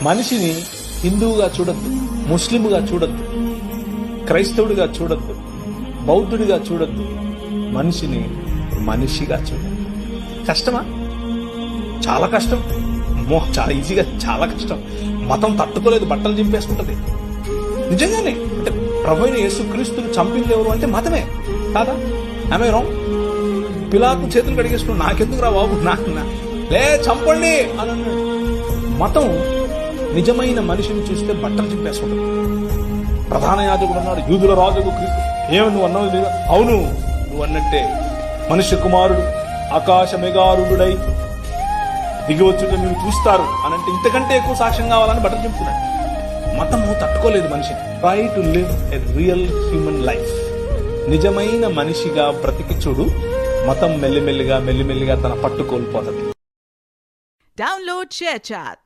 మనిషిని హిందువుగా చూడొద్దు, ముస్లింగా చూడొద్దు, క్రైస్తవుడిగా చూడొద్దు, బౌద్ధుడిగా చూడొద్దు. మనిషిని మనిషిగా చూడొద్దు. కష్టమా? చాలా కష్టం. చాలా ఈజీగా, చాలా కష్టం. మతం తట్టుకోలేదు, బట్టలు చింపేసుకుంటది. నిజంగానే అంటే ప్రభువైన యేసుక్రీస్తును చంపింది ఎవరు అంటే మతమే కాదా? ఆమె రాంగ్. పిలాతు చేతులు కడిగేసుకుని నాకెందుకు రా బాబు, లే చంపండి అని అన్నాడు. మతం నిజమైన మనిషిని చూస్తే బట్టలు చింపేసుకుంటుంది. ప్రధాన యాజకుడు అన్నాడు, యూదుల రాజుకు క్రీస్తు. ఏమి నువ్వు అన్నావు లేదా? అవును, నువ్వు అన్నట్టే మనుష్య కుమారుడు ఆకాశ మేఘారుడై దిగి వచ్చుట మీరు చూస్తారు అని అంటే ఇంతకంటే ఎక్కువ సాక్ష్యం కావాలని బట్టలు చింపుతున్నాడు. మతము తట్టుకోలేదు మనిషిని. Try to live a real human life. నిజమైన మనిషిగా బ్రతికి చూడు. మతం మెల్లిమెల్లిగా తన పట్టు కోల్పోతుంది. Download ShareChat.